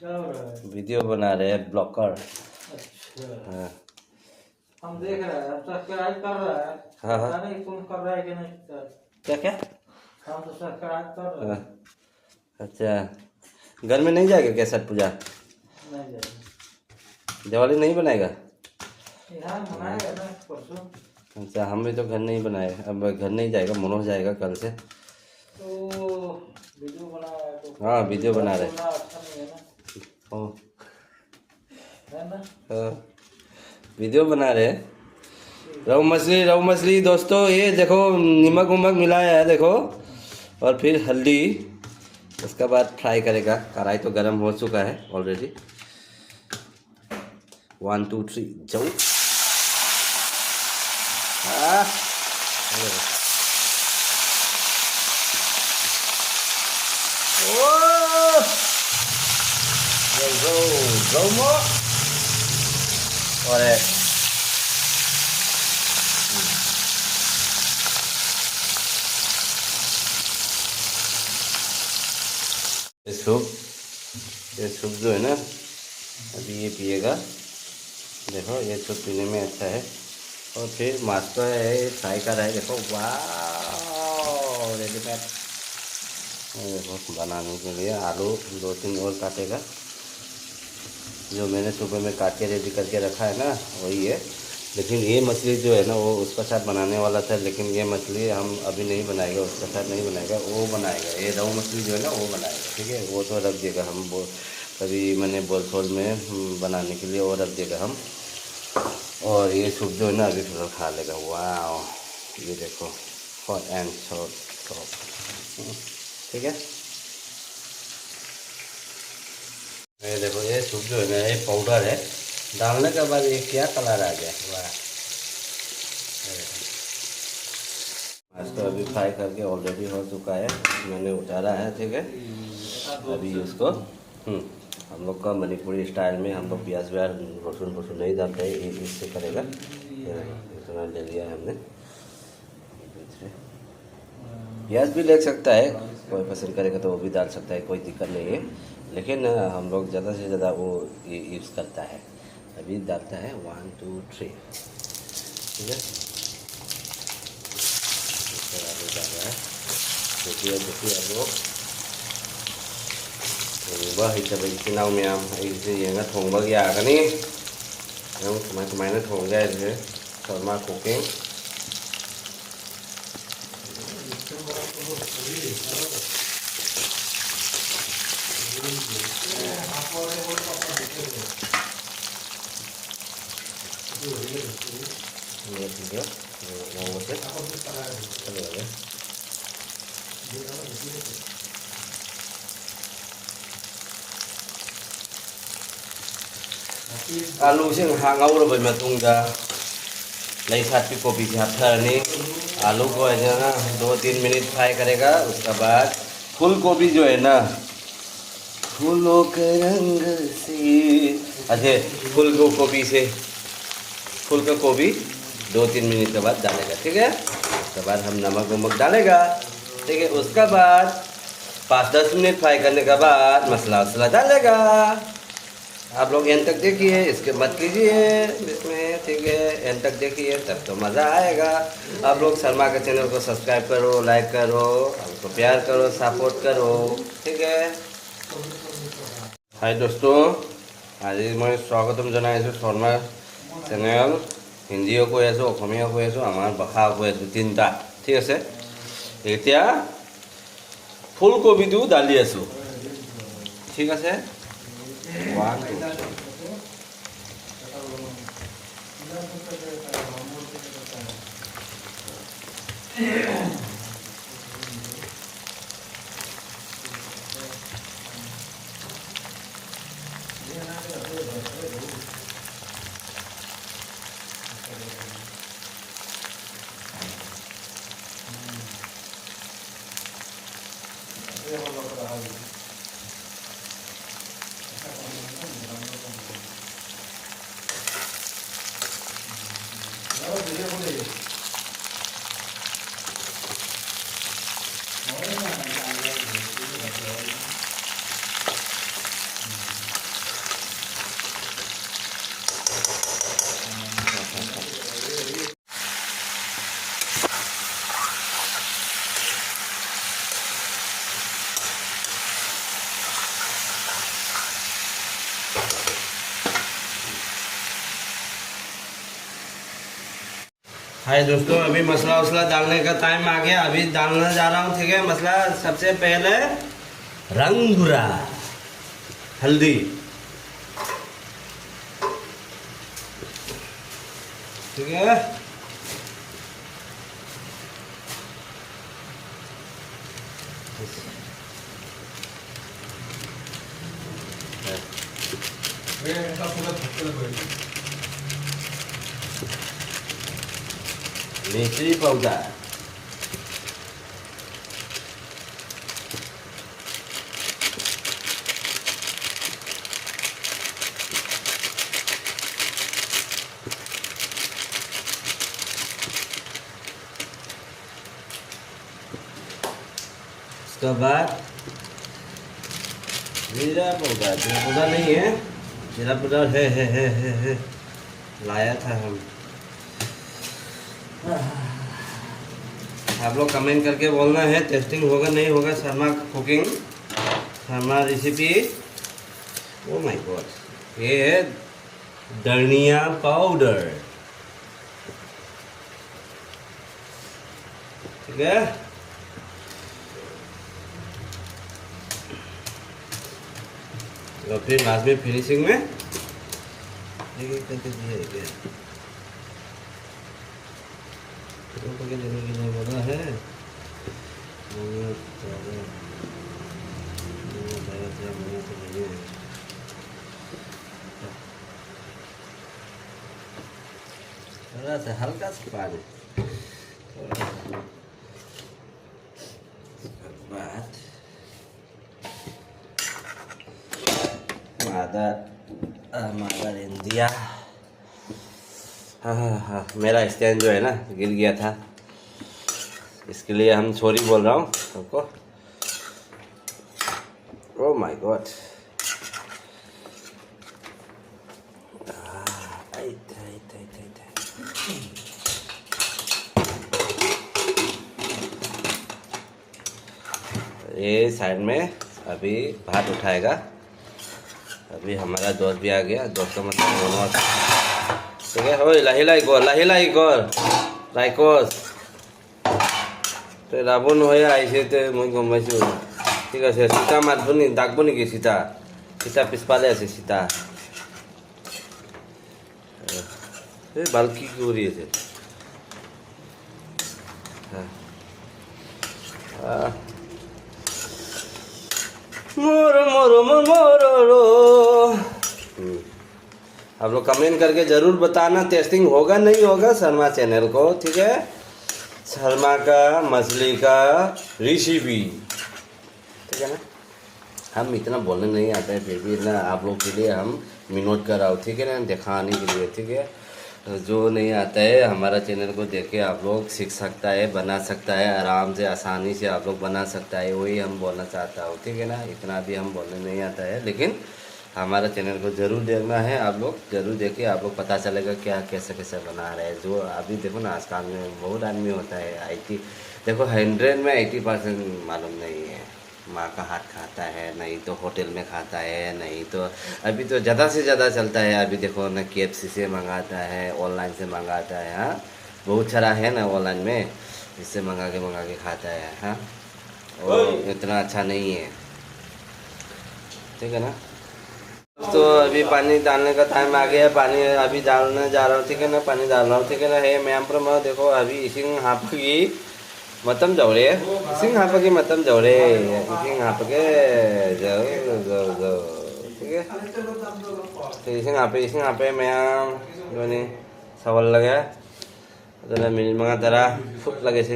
क्या हो रहा है? वीडियो बना रहे हैं ब्लॉगर। अच्छा, हाँ हम देख रहे हैं। अब सब्सक्राइब कर रहा है। हाँ हाँ। पता नहीं तुम कर रहा है कि नहीं कर। क्या क्या? हम तो सब्सक्राइब कर रहे हाँ, हैं। अच्छा घर में नहीं जाएगा क्या छठ पूजा? नहीं जाएगा। दिवाली नहीं बनाएगा? यहाँ मनाएगा ना परसों। अच्छा हम भी तो घर नहीं बनाए, अब घर नहीं जाएगा, मनोज जाएगा कल से। तो वीडियो बना रहा है तो हाँ वीडियो बना रहे। बोलना अच्छा नहीं है ना, ओ, है ना? हाँ, वीडियो बना रहे हैं। रहू मछली दोस्तों, ये देखो नमक उमक मिलाया है देखो, और फिर हल्दी। उसके बाद फ्राई करेगा। कढ़ाई तो गर्म हो चुका है ऑलरेडी। 1 2 3 जाओ। और ये सूप जो है ना, अभी ये पिएगा। देखो ये सूप पीने में अच्छा है। और फिर मास्टर है, ये फ्राई कर रहा है देखो। वाह रेडीमेड। देखो बनाने के लिए आलू 2-3 और काटेगा। जो मैंने सुबह में काट के रेडी करके रखा है ना, वही है। लेकिन ये मछली जो है ना, वो उसका साथ बनाने वाला था, लेकिन ये मछली हम अभी नहीं बनाएगा, उसका साथ नहीं बनाएगा, वो बनाएगा। ये रहू मछली जो है ना, वो बनाएगा। ठीक है, वो तो रख देगा हम वो कभी मैंने बोलथोल में बनाने के लिए, वो रख देगा हम। और ये सूप जो है ना, अभी थोड़ा खा लेगा। वाह ये देखो, हॉट एंड सॉफ्ट। ठीक है, ये देखो ये सूप जो है ना, ये पाउडर है। डालने के बाद ये क्या कलर आ गया। वाह, आज तो अभी फ्राई करके ऑलरेडी हो चुका है, मैंने उतारा है। ठीक है, अभी इसको हम लोग का मणिपुरी स्टाइल में हम लोग प्याज व्याज लहसुन वसुन नहीं डालते हैं, इससे करेगा। इतना ले लिया है हमने। प्याज भी ले सकता है, कोई पसंद करेगा तो वो भी डाल सकता है, कोई दिक्कत नहीं है। लेकिन हम लोग ज़्यादा से ज़्यादा वो यूज़ करता है। अभी डालता है 1 2 3। ठीक है, आलू डाल रहा है। देखिए अब लोग थोंबा हईतब इचिनाव मैम अइसे येंगा थोंबा यागनी नों कमाय थोंगा है शर्मा कुकिंग। ये ठीक है, वो से चलेगा। आलू से हांगाउरब मतुंगा लई साथी कोबी से हथरनी। आलू को है ना 2-3 मिनट फ्राई करेगा। उसके बाद फूल गोभी जो है ना, फूलों के रंग से, अच्छा फूल गोभी से, फूल का गोभी 2-3 मिनट के बाद डालेगा। ठीक है, उसके बाद हम नमक वमक डालेगा। ठीक है, उसके बाद 5-10 मिनट फ्राई करने के बाद मसाला वसला डालेगा। आप लोग एंड तक देखिए, इसके मत कीजिए इसमें। ठीक है, एंड तक देखिए तब तो मज़ा आएगा। आप लोग शर्मा के चैनल को सब्सक्राइब करो, लाइक करो, हमको प्यार करो, सपोर्ट करो। ठीक है, हाय दोस्तों, आज मैं स्वागतम जनाइছোঁ शर्मा चैनल। हिंदीও কৈ আছোঁ, অসমীয়াও কৈ আছোঁ, আমাৰ ভাষাও কৈ আছোঁ, তিনিটা। ঠিক আছে, এতিয়া ফুলকবিটো ডালি আছোঁ। ঠিক আছে, 1 2 हाय दोस्तों, अभी मसाला वसला डालने का टाइम आ गया। अभी डालने जा रहा हूँ, ठीक है। मसाला सबसे पहले रंग भुरा हल्दी, ठीक है। मिर्ची पाउडर, उसके बाद जीरा पाउडर। जीरा पाउडर नहीं है, जीरा पाउडर है, लाया था हम। आप लोग कमेंट करके बोलना है टेस्टिंग होगा नहीं होगा Sharma cooking, Sharma recipe. Oh my God, ये है धनिया पाउडर, ठीक है। और फिर लास्ट में फिनिशिंग में एक करके दिया बोला है। थोड़ा सा हल्का सा पानी, मदर इंडिया। हाँ, मेरा स्टैंड जो है ना गिर गया था, इसके लिए हम सॉरी बोल रहा हूँ सबको। ओह माय गॉड, ये साइड में अभी भात उठाएगा। अभी हमारा दोस्त भी आ गया, दोस्त का मतलब दोनों, ठीक है। ओए लाही गौर लाइकोस तो राबन होया आइसे तो मैं गमाइছো, ঠিক আছে। সীতা মাতবনি ডাকবো নেকি? সীতা পিছফালে আছে সীতা। এই বাল কি কৰি আছে? आप लोग कमेंट करके ज़रूर बताना टेस्टिंग होगा नहीं होगा शर्मा चैनल को, ठीक है। शर्मा का मछली का रेसिपी, ठीक है ना। हम इतना बोलने नहीं आता है, फिर भी ना आप लोग के लिए हम मिनोट कर रहा हूँ, ठीक है ना, दिखाने के लिए, ठीक है। जो नहीं आता है हमारा चैनल को देख के आप लोग सीख सकता है, बना सकता है, आराम से आसानी से आप लोग बना सकता है, वही हम बोलना चाहता हूँ, ठीक है ना। इतना भी हम बोलने नहीं आता है, लेकिन हमारा चैनल को ज़रूर देखना है। आप लोग ज़रूर देखिए, आप लोग पता चलेगा क्या कैसे कैसे बना रहे हैं। जो अभी देखो ना आजकल में बहुत आदमी होता है 80, देखो 100 में 80% मालूम नहीं है। माँ का हाथ खाता है, नहीं तो होटल में खाता है, नहीं तो अभी तो ज़्यादा से ज़्यादा चलता है। अभी देखो ना KFC से मंगाता है, ऑनलाइन से मंगाता है। हाँ, बहुत सारा है ना ऑनलाइन में, इससे मंगा के खाता है। हाँ, और इतना अच्छा नहीं है, ठीक है ना। तो अभी पानी डालने का टाइम आ गया है, पानी अभी डालने जा रहा हूँ, ठीक है ना। पानी डाल रहा हूँ, ठीक है ना। है मैं पर देखो अभी इसिंग हापगी मतम जौरे, इसिंग हापगी मतम जौरे, इसिंग हापगे जाओ, ठीक है। तो इसिंग हापे मैम जोनी सवाल लगे तो मिनिट मंगा तरा फुट लगे से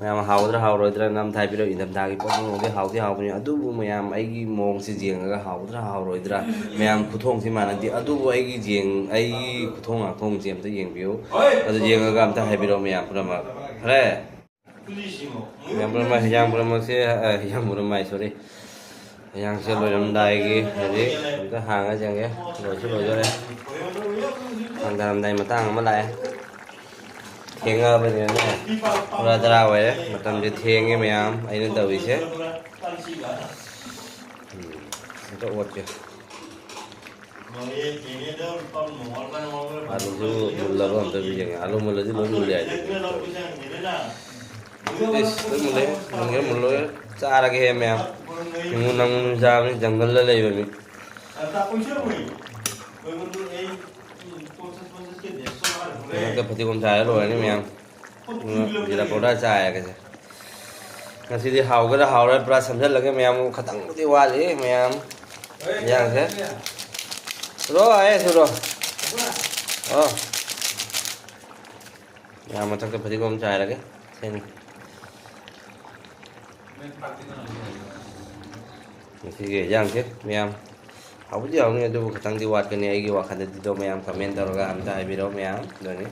मैम हाउद्रा हाउरोद्रा नाम थाइबिरो इनम थागी पोंगे हाउदी हाउबनी अदुबु मैम आइगी मोंग से जेंगा हाउद्रा हाउरोद्रा मैम खुथोंग से मानदी अदुबु आइगी जेंग आइगी खुथोंग आथोंग से अमता येंबियो अदु जेंगा अमता हाइबिरो मैम पुरमा रे मैम पुरमा हिजाम पुरमा से हिजाम पुरमा सॉरी हिजाम से लोरमदाइगी हदि अमता हांगा जेंगे लोजरे हांदामदाइ मतांग अमा लाए थेंगा बने ना पूरा दरा हुआ है, मतलब जो थेंगे मैम आइने तभी से तो और क्या आलू जो मुल्ला अंदर भी जगह आलू मुल्ला जी लोग मुल्ले आए इस तो मुल्ले चार के है मैं मुन्ना जाम जंगल ले ले भी के फटी कौन चाय लो है नहीं मैं जिला पोड़ा चाय कैसे nasi di hau cái hau đấy pra sắm rất là cái mèo khатang đi qua đấy mèo yang thế rồi rồi mèo mà thằng cái phải con trai là cái xem thì cái yang thế mèo hau bây giờ nghe tôi khатang đi qua cái này cái qua khát đi đâu mèo comment tao ra làm tay video mèo rồi này